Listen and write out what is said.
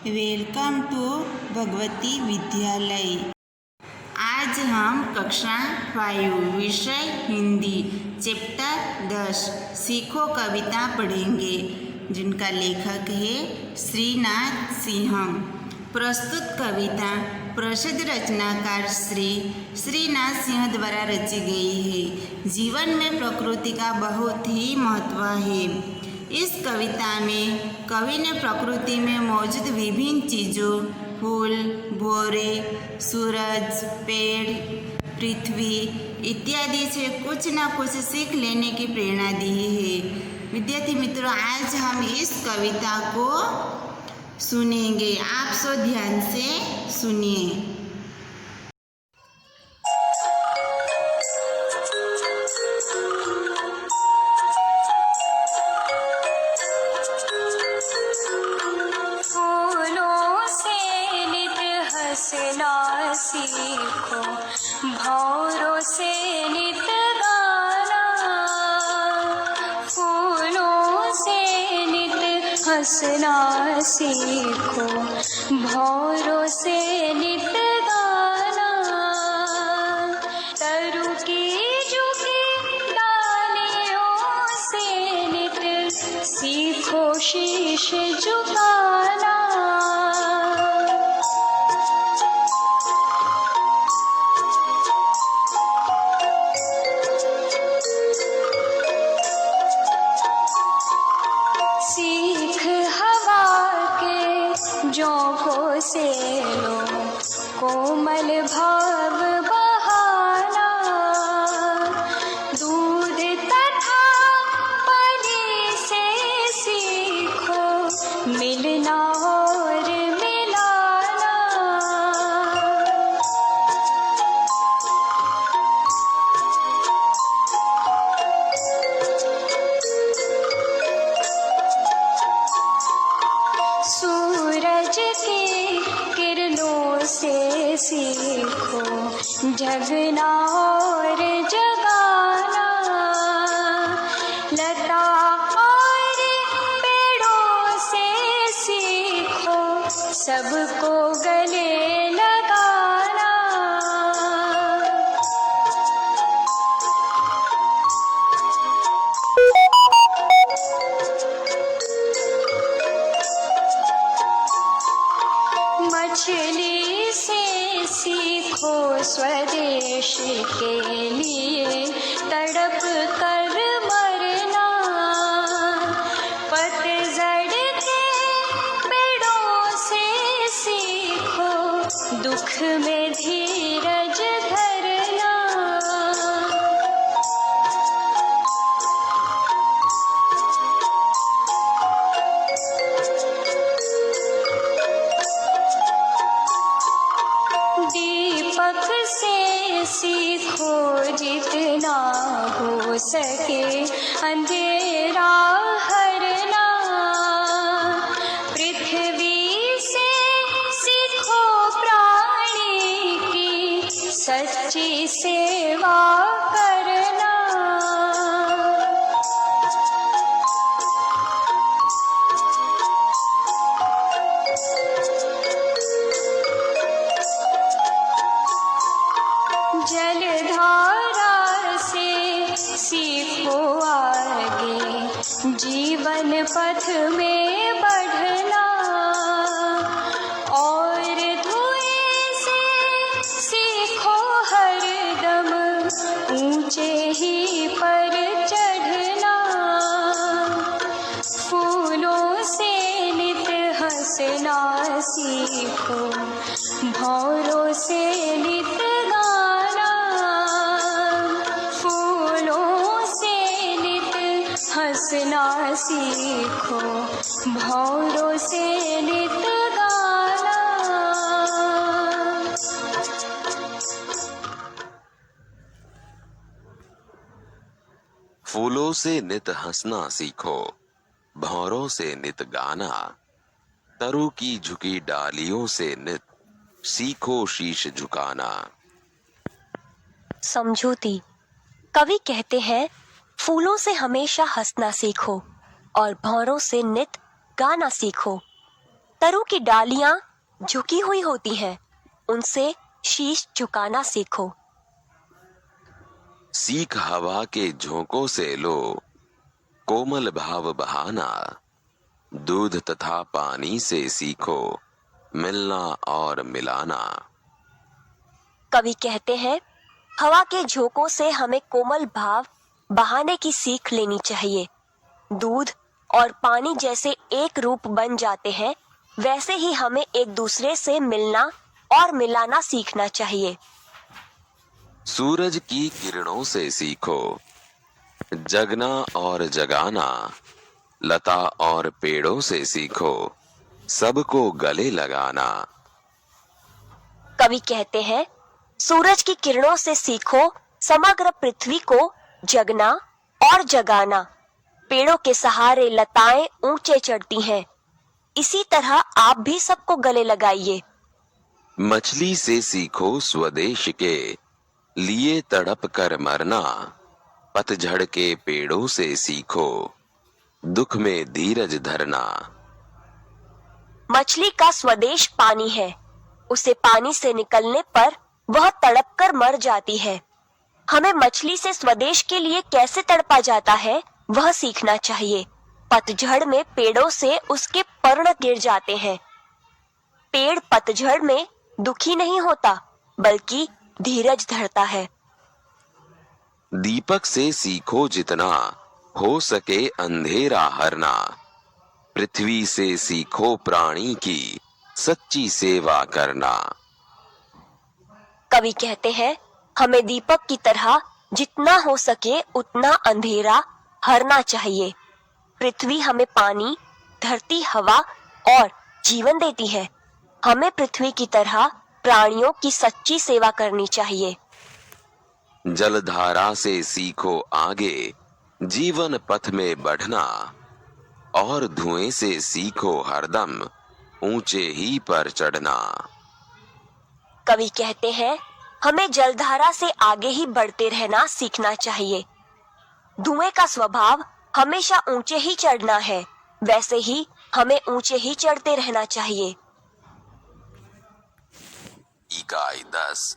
Welcome to Bhagwati विद्यालय। आज हम कक्षा 5 विषय हिंदी चैप्टर 10 सीखो कविता पढ़ेंगे, जिनका लेखक है श्रीनाथ सिंह। प्रस्तुत कविता प्रसिद्ध रचनाकार श्री श्रीनाथ सिंह द्वारा रची गई है। जीवन में प्रकृति का बहुत ही महत्व है। इस कविता में कवि ने प्रकृति में मौजूद विभिन्न चीज़ों, फूल, भौरे, सूरज, पेड़, पृथ्वी इत्यादि से कुछ न कुछ सीख लेने की प्रेरणा दी है। विद्यार्थी मित्रों, आज हम इस कविता को सुनेंगे। आप सब ध्यान से सुनिए। हंसना सीखो, भौरों से नित गाना, फूलों से नित हंसना सीखो, भौरों से नित गाना, तरु की झुकी डालियों से नित सीखो शीश झुकाना। झोंकों से लो कोमल भाव बहाना, दूध तथा पानी से सीखो मिलना और मिलाना। सूरज की किरणों से सीखो जगना और जगाना, लता और पेड़ों से सीखो सबको गले लगाना। मछली से सीखो स्वदेश के लिए तड़प कर मरना, पतझड़ के पेड़ों से सीखो दुख में धीरज धरना। दीपक से सीखो जितना हो सके अंधेरा हरना, पृथ्वी से सीखो प्राणी की सच्ची सेवा करना। जलधारा से सीखो आगे जीवन पथ में बढ़ना, और धुएं से सीखो हरदम ऊंचे ही पर चढ़ना, फूलों से नित हंसना सीखो, भौरों से नित हंसना सीखो, भौरों से नित गाना। फूलों से नित हंसना सीखो, भौरों से नित गाना, तरु की झुकी डालियों से नित सीखो शीश झुकाना। समझौती। कवि कहते हैं, फूलों से हमेशा हंसना सीखो और भौरों से नित गाना सीखो। तरु की डालियां झुकी हुई होती हैं, उनसे शीश झुकाना सीखो। सीख हवा के झोंकों से लो कोमल भाव बहाना, दूध तथा पानी से सीखो मिलना और मिलाना। कवि कहते हैं, हवा के झोंकों से हमें कोमल भाव बहाने की सीख लेनी चाहिए। दूध और पानी जैसे एक रूप बन जाते हैं, वैसे ही हमें एक दूसरे से मिलना और मिलाना सीखना चाहिए। सूरज की किरणों से सीखो जगना और जगाना, लता और पेड़ों से सीखो सबको गले लगाना। कवि कहते हैं, सूरज की किरणों से सीखो समग्र पृथ्वी को जगना और जगाना। पेड़ों के सहारे लताएं ऊंचे चढ़ती हैं, इसी तरह आप भी सबको गले लगाइए। मछली से सीखो स्वदेश के लिए तड़प कर मरना, पतझड़ के पेड़ों से सीखो दुख में धीरज धरना। मछली का स्वदेश पानी है, उसे पानी से निकलने पर वह तड़प कर मर जाती है। हमें मछली से स्वदेश के लिए कैसे तड़पा जाता है वह सीखना चाहिए। पतझड़ में पेड़ों से उसके पर्ण गिर जाते हैं। पेड़ पतझड़ में दुखी नहीं होता, बल्कि धीरज धरता है। दीपक से सीखो जितना हो सके अंधेरा हरना, पृथ्वी से सीखो प्राणी की सच्ची सेवा करना। कवि कहते हैं, हमें दीपक की तरह जितना हो सके उतना अंधेरा हरना चाहिए। पृथ्वी हमें पानी, धरती, हवा और जीवन देती है। हमें पृथ्वी की तरह प्राणियों की सच्ची सेवा करनी चाहिए। जलधारा से सीखो आगे जीवन पथ में बढ़ना, और धुएं से सीखो हरदम ऊंचे ही पर चढ़ना। कवि कहते हैं, हमें जलधारा से आगे ही बढ़ते रहना सीखना चाहिए। धुएं का स्वभाव हमेशा ऊंचे ही चढ़ना है, वैसे ही हमें ऊंचे ही चढ़ते रहना चाहिए। इकाई 10